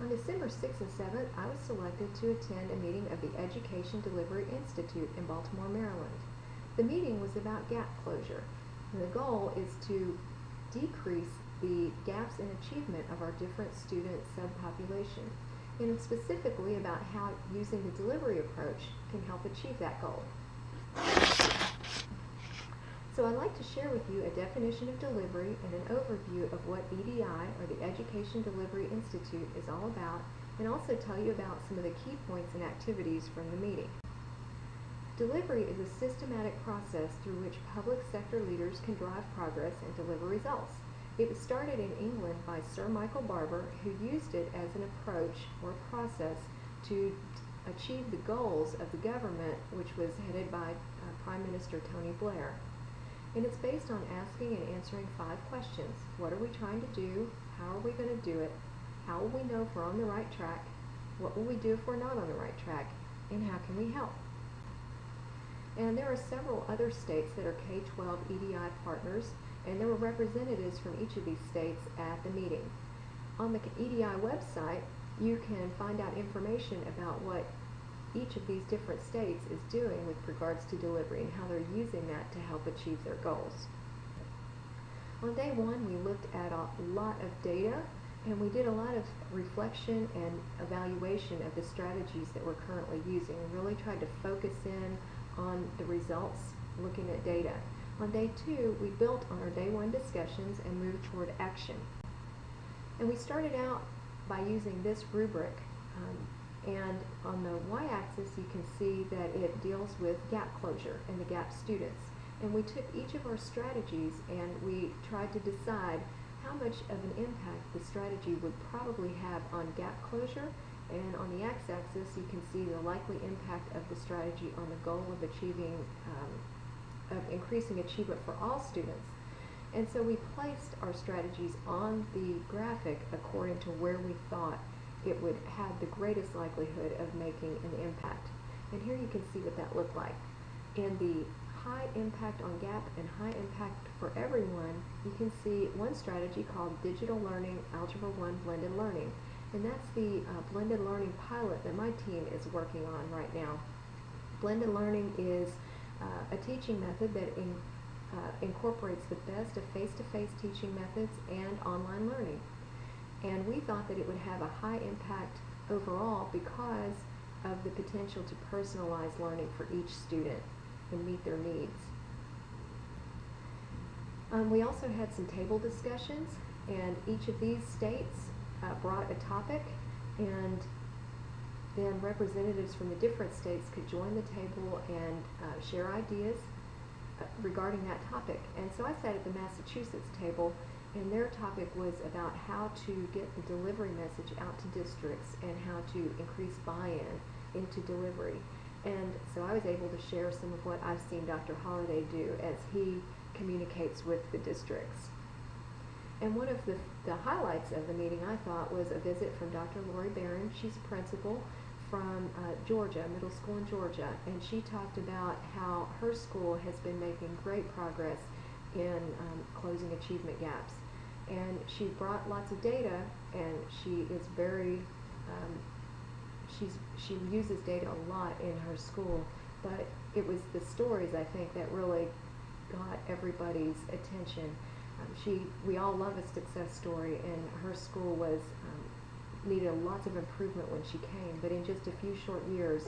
On December 6th and 7th, I was selected to attend a meeting of the Education Delivery Institute in Baltimore, Maryland. The meeting was about gap closure, and the goal is to decrease the gaps in achievement of our different student subpopulation, and specifically about how using the delivery approach can help achieve that goal. So I'd like to share with you a definition of delivery and an overview of what EDI, or the Education Delivery Institute, is all about, and also tell you about some of the key points and activities from the meeting. Delivery is a systematic process through which public sector leaders can drive progress and deliver results. It was started in England by Sir Michael Barber, who used it as an approach or process to achieve the goals of the government, which was headed by Prime Minister Tony Blair. And it's based on asking and answering 5 questions. What are we trying to do? How are we going to do it? How will we know if we're on the right track? What will we do if we're not on the right track? And how can we help? And there are several other states that are K-12 EDI partners, and there were representatives from each of these states at the meeting. On the EDI website, you can find out information about what each of these different states is doing with regards to delivery and how they're using that to help achieve their goals. On day 1, we looked at a lot of data, and we did a lot of reflection and evaluation of the strategies that we're currently using. We really tried to focus in on the results, looking at data. On day 2, we built on our day 1 discussions and moved toward action. And we started out by using this rubric. And on the y-axis, you can see that it deals with gap closure and the gap students. And we took each of our strategies and we tried to decide how much of an impact the strategy would probably have on gap closure. And on the x-axis, you can see the likely impact of the strategy on the goal of achieving, of increasing achievement for all students. And so we placed our strategies on the graphic according to where we thought it would have the greatest likelihood of making an impact. And here you can see what that looked like. In the high impact on gap and high impact for everyone, you can see one strategy called Digital Learning Algebra 1 Blended Learning. And that's the blended learning pilot that my team is working on right now. Blended learning is a teaching method that incorporates the best of face-to-face teaching methods and online learning. And we thought that it would have a high impact overall because of the potential to personalize learning for each student and meet their needs. We also had some table discussions, and each of these states brought a topic, and then representatives from the different states could join the table and share ideas regarding that topic. And so I sat at the Massachusetts table, and their topic was about how to get the delivery message out to districts and how to increase buy-in into delivery. And so I was able to share some of what I've seen Dr. Holliday do as he communicates with the districts. And one of the highlights of the meeting, I thought, was a visit from Dr. Lori Barron. She's a principal from Georgia, middle school in Georgia, and she talked about how her school has been making great progress in closing achievement gaps. And she brought lots of data, and she is very, she uses data a lot in her school, but it was the stories, I think, that really got everybody's attention. We all love a success story, and her school was needed lots of improvement when she came, but in just a few short years,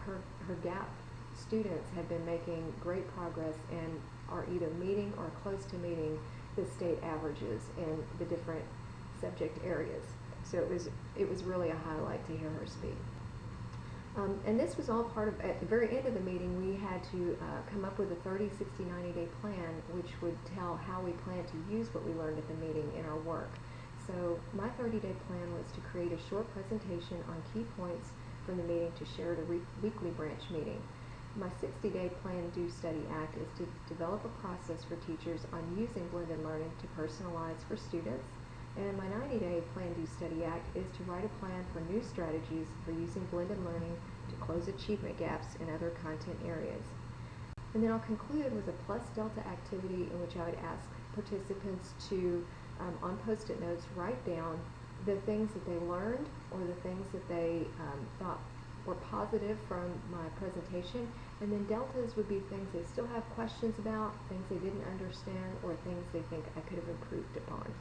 her gap students have been making great progress and are either meeting or close to meeting the state averages in the different subject areas. So it was really a highlight to hear her speak. And this was all part of, at the very end of the meeting, we had to come up with a 30, 60, 90-day plan, which would tell how we plan to use what we learned at the meeting in our work. So my 30-day plan was to create a short presentation on key points from the meeting to share at a weekly branch meeting. My 60-day plan, do, study, act is to develop a process for teachers on using blended learning to personalize for students. And my 90-day plan, do, study, act is to write a plan for new strategies for using blended learning to close achievement gaps in other content areas. And then I'll conclude with a plus delta activity in which I would ask participants to, on Post-it notes, write down the things that they learned or the things that they thought were positive from my presentation, and then deltas would be things they still have questions about, things they didn't understand, or things they think I could have improved upon.